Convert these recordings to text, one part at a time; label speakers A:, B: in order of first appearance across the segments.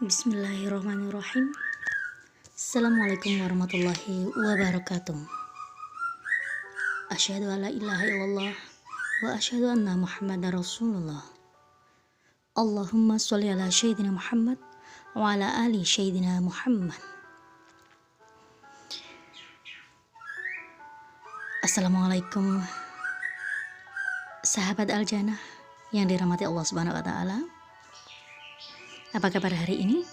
A: Bismillahirrahmanirrahim. Assalamualaikum warahmatullahi wabarakatuh. Asyhadu an la ilaha illallah wa asyhadu anna Muhammadar Rasulullah. Allahumma sholli ala sayyidina Muhammad wa ala ali sayyidina Muhammad. Assalamualaikum sahabat Al-Jannah yang dirahmati Allah Subhanahu wa taala. Apa kabar hari ini?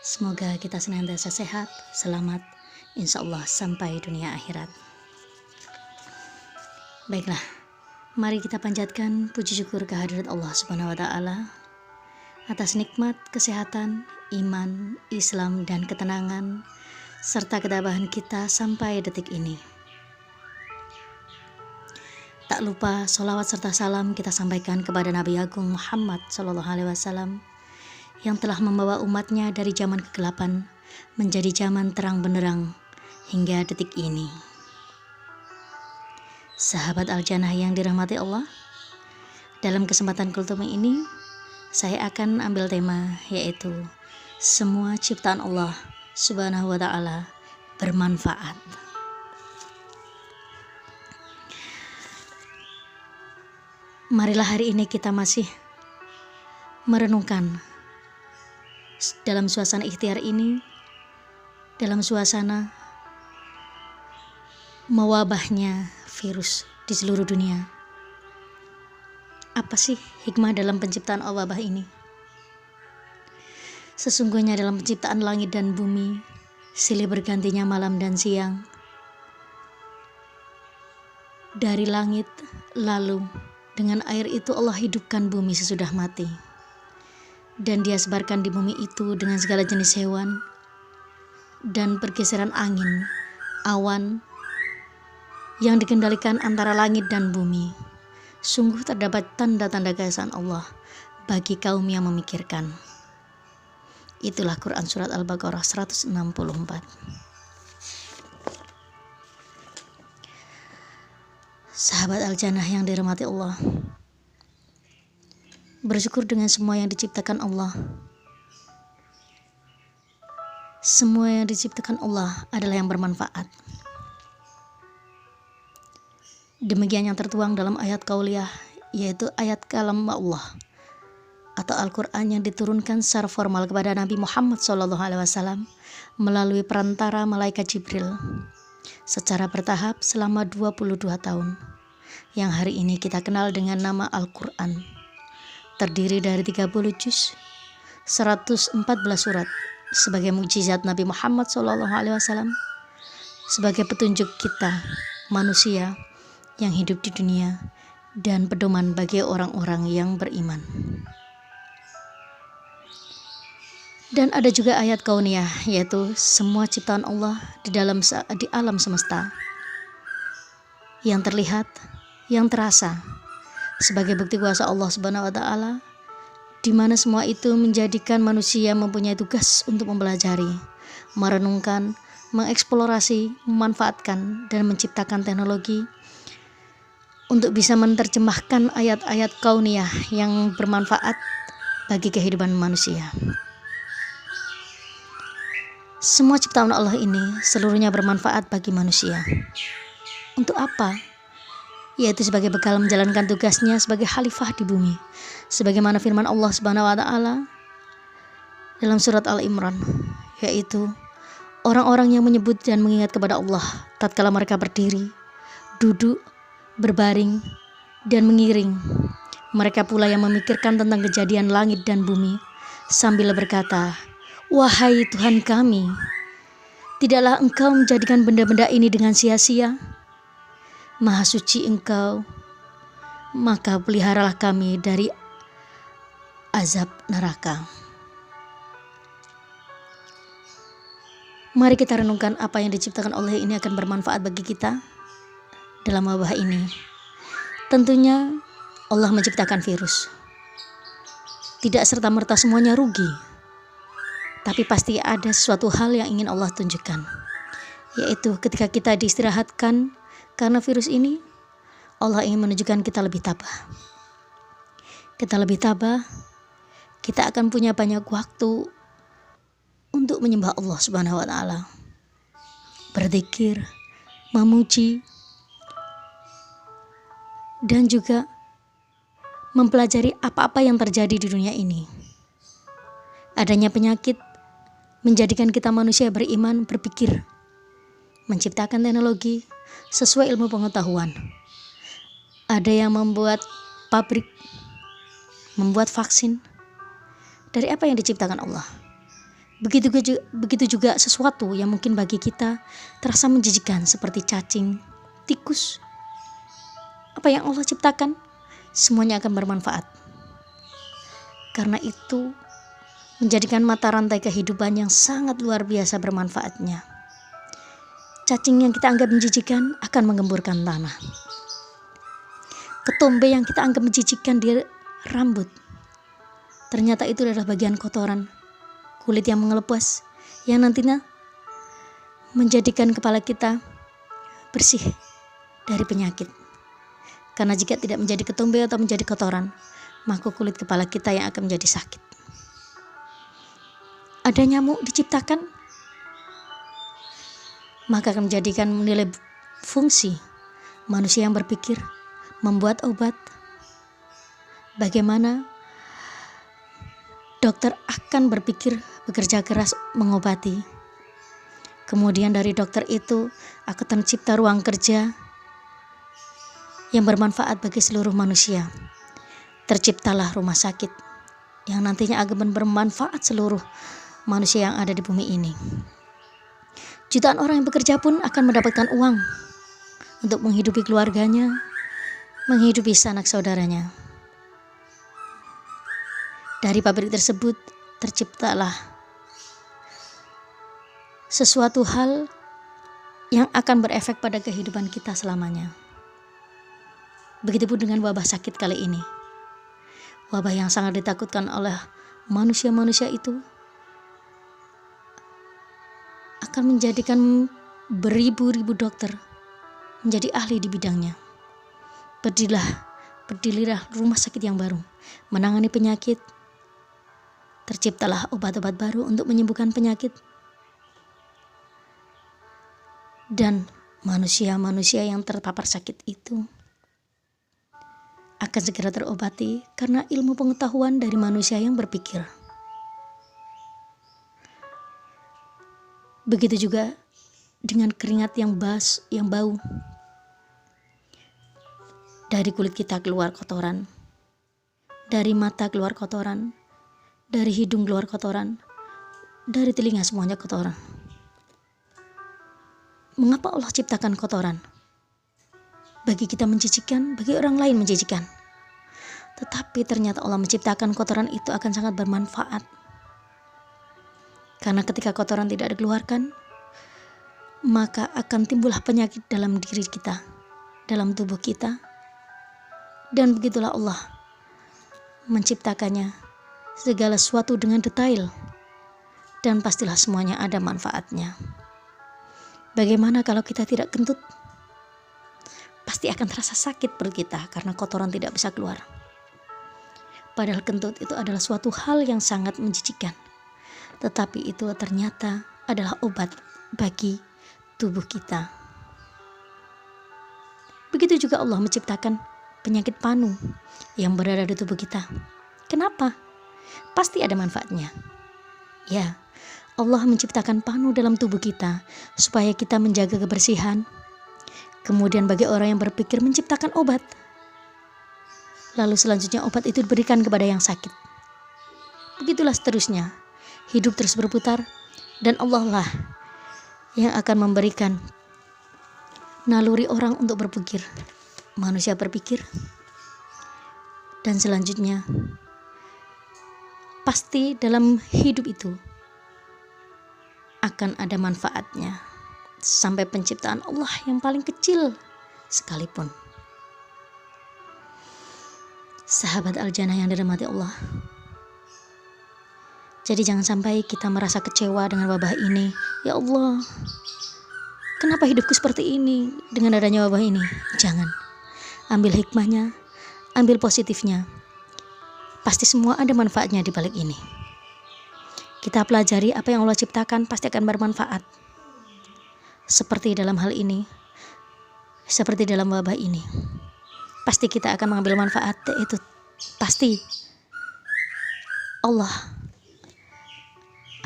A: Semoga kita senantiasa sehat, selamat, insya Allah sampai dunia akhirat. Baiklah, mari kita panjatkan puji syukur kehadirat Allah Subhanahu wa taala atas nikmat kesehatan, iman, Islam, dan ketenangan serta ketabahan kita sampai detik ini. Tak lupa sholawat serta salam kita sampaikan kepada Nabi Agung Muhammad SAW yang telah membawa umatnya dari zaman kegelapan menjadi zaman terang benderang hingga detik ini. Sahabat Al-Jannah yang dirahmati Allah, dalam kesempatan kultum ini saya akan ambil tema yaitu semua ciptaan Allah Subhanahu wa taala bermanfaat. Marilah hari ini kita masih merenungkan dalam suasana ikhtiar ini, dalam suasana mewabahnya virus di seluruh dunia. Apa sih hikmah dalam penciptaan wabah ini? Sesungguhnya dalam penciptaan langit dan bumi, silih bergantinya malam dan siang. Dari langit, lalu dengan air itu Allah hidupkan bumi sesudah mati. Dan dia sebarkan di bumi itu dengan segala jenis hewan dan pergeseran angin, awan yang dikendalikan antara langit dan bumi. Sungguh terdapat tanda-tanda keesaan Allah bagi kaum yang memikirkan. Itulah Quran Surat Al-Baqarah 164. Sahabat Al-Jannah yang dirahmati Allah, bersyukur dengan semua yang diciptakan Allah. Semua yang diciptakan Allah adalah yang bermanfaat. Demikian yang tertuang dalam ayat qauliyah, yaitu ayat kalam Allah atau Al-Quran yang diturunkan secara formal kepada Nabi Muhammad SAW melalui perantara malaikat Jibril secara bertahap selama 22 tahun, yang hari ini kita kenal dengan nama Al-Quran. Terdiri dari 30 juz, 114 surat sebagai mukjizat Nabi Muhammad SAW, sebagai petunjuk kita manusia yang hidup di dunia dan pedoman bagi orang-orang yang beriman. Dan ada juga ayat kauniyah, yaitu semua ciptaan Allah di alam semesta yang terlihat, yang terasa, sebagai bukti kuasa Allah Subhanahu wa taala, di mana semua itu menjadikan manusia mempunyai tugas untuk mempelajari, merenungkan, mengeksplorasi, memanfaatkan dan menciptakan teknologi untuk bisa menerjemahkan ayat-ayat kauniyah yang bermanfaat bagi kehidupan manusia. Semua ciptaan Allah ini seluruhnya bermanfaat bagi manusia. Untuk apa? Yaitu sebagai bekal menjalankan tugasnya sebagai khalifah di bumi, sebagaimana firman Allah Subhanahu wa taala dalam surat Al-Imran, yaitu orang-orang yang menyebut dan mengingat kepada Allah tatkala mereka berdiri, duduk, berbaring, dan mengiring. Mereka pula yang memikirkan tentang kejadian langit dan bumi sambil berkata, "Wahai Tuhan kami, tidaklah Engkau menjadikan benda-benda ini dengan sia-sia? Maha suci Engkau, maka peliharalah kami dari azab neraka." Mari kita renungkan apa yang diciptakan Allah ini akan bermanfaat bagi kita dalam wabah ini. Tentunya Allah menciptakan virus. Tidak serta-merta semuanya rugi, tapi pasti ada sesuatu hal yang ingin Allah tunjukkan, yaitu ketika kita diistirahatkan karena virus ini, Allah ingin menunjukkan kita lebih tabah. Kita lebih tabah, kita akan punya banyak waktu untuk menyembah Allah Subhanahu wa taala, berzikir, memuji, dan juga mempelajari apa-apa yang terjadi di dunia ini. Adanya penyakit menjadikan kita manusia beriman berpikir, menciptakan teknologi sesuai ilmu pengetahuan. Ada yang membuat pabrik, membuat vaksin dari apa yang diciptakan Allah. Begitu juga sesuatu yang mungkin bagi kita terasa menjijikan seperti cacing, tikus. Apa yang Allah ciptakan, semuanya akan bermanfaat. Karena itu menjadikan mata rantai kehidupan yang sangat luar biasa bermanfaatnya. Cacing yang kita anggap menjijikan akan menggemburkan tanah. Ketombe yang kita anggap menjijikan di rambut, ternyata itu adalah bagian kotoran kulit yang mengelepas, yang nantinya menjadikan kepala kita bersih dari penyakit. Karena jika tidak menjadi ketombe atau menjadi kotoran, maka kulit kepala kita yang akan menjadi sakit. Ada nyamuk diciptakan, maka akan menjadikan menilai fungsi manusia yang berpikir, membuat obat. Bagaimana dokter akan berpikir, bekerja keras mengobati. Kemudian dari dokter itu akan tercipta ruang kerja yang bermanfaat bagi seluruh manusia. Terciptalah rumah sakit yang nantinya akan bermanfaat seluruh manusia yang ada di bumi ini. Jutaan orang yang bekerja pun akan mendapatkan uang untuk menghidupi keluarganya, menghidupi sanak saudaranya. Dari pabrik tersebut terciptalah sesuatu hal yang akan berefek pada kehidupan kita selamanya. Begitupun dengan wabah sakit kali ini. Wabah yang sangat ditakutkan oleh manusia-manusia itu akan menjadikan beribu-ribu dokter menjadi ahli di bidangnya. Berdirilah rumah sakit yang baru, menangani penyakit. Terciptalah obat-obat baru untuk menyembuhkan penyakit. Dan manusia-manusia yang terpapar sakit itu akan segera terobati karena ilmu pengetahuan dari manusia yang berpikir. Begitu juga dengan keringat yang bau. Dari kulit kita keluar kotoran, dari mata keluar kotoran, dari hidung keluar kotoran, dari telinga semuanya kotoran. Mengapa Allah ciptakan kotoran? Bagi kita menjijikkan, bagi orang lain menjijikkan. Tetapi ternyata Allah menciptakan kotoran itu akan sangat bermanfaat. Karena ketika kotoran tidak dikeluarkan, maka akan timbullah penyakit dalam diri kita, dalam tubuh kita. Dan begitulah Allah menciptakannya segala sesuatu dengan detail. Dan pastilah semuanya ada manfaatnya. Bagaimana kalau kita tidak kentut? Pasti akan terasa sakit perut kita karena kotoran tidak bisa keluar. Padahal kentut itu adalah suatu hal yang sangat menjijikkan. Tetapi itu ternyata adalah obat bagi tubuh kita. Begitu juga Allah menciptakan penyakit panu yang berada di tubuh kita. Kenapa? Pasti ada manfaatnya. Ya, Allah menciptakan panu dalam tubuh kita supaya kita menjaga kebersihan. Kemudian bagi orang yang berpikir menciptakan obat. Lalu selanjutnya obat itu diberikan kepada yang sakit. Begitulah seterusnya. Hidup terus berputar dan Allah lah yang akan memberikan naluri orang untuk berpikir. Manusia berpikir. Dan selanjutnya pasti dalam hidup itu akan ada manfaatnya. Sampai penciptaan Allah yang paling kecil sekalipun. Sahabat Al-Jannah yang dirahmati Allah. Jadi jangan sampai kita merasa kecewa dengan wabah ini. Ya Allah, kenapa hidupku seperti ini dengan adanya wabah ini? Jangan. Ambil hikmahnya, ambil positifnya. Pasti semua ada manfaatnya di balik ini. kita pelajari apa yang Allah ciptakan pasti akan bermanfaat. Seperti dalam hal ini, seperti dalam wabah ini, pasti kita akan mengambil manfaat, yaitu pasti Allah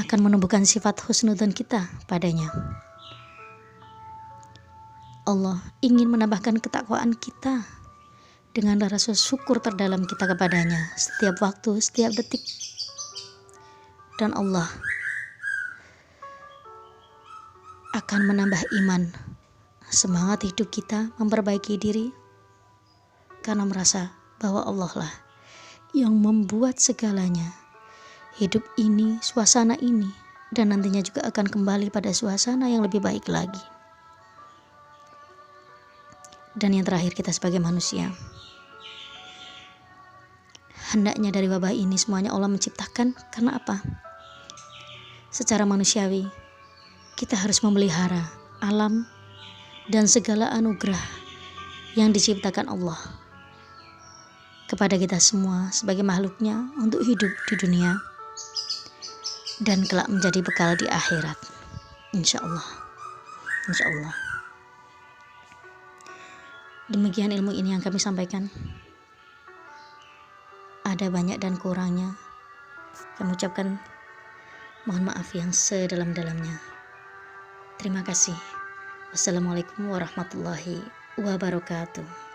A: akan menumbuhkan sifat husnudzon kita padanya. Allah ingin menambahkan ketakwaan kita dengan rasa syukur terdalam kita kepadanya setiap waktu, setiap detik. Dan Allah akan menambah iman, semangat hidup kita, memperbaiki diri, karena merasa bahwa Allah lah yang membuat segalanya. Hidup ini, suasana ini, dan nantinya juga akan kembali pada suasana yang lebih baik lagi. Dan yang terakhir, kita sebagai manusia, hendaknya dari wabah ini semuanya Allah menciptakan. Karena apa? Secara manusiawi, kita harus memelihara alam dan segala anugerah yang diciptakan Allah kepada kita semua sebagai makhluknya untuk hidup di dunia dan kelak menjadi bekal di akhirat. Insya Allah. Insya Allah. Demikian ilmu ini yang kami sampaikan. Ada banyak dan kurangnya. Kami ucapkan mohon maaf yang sedalam-dalamnya. Terima kasih. Wassalamualaikum warahmatullahi wabarakatuh.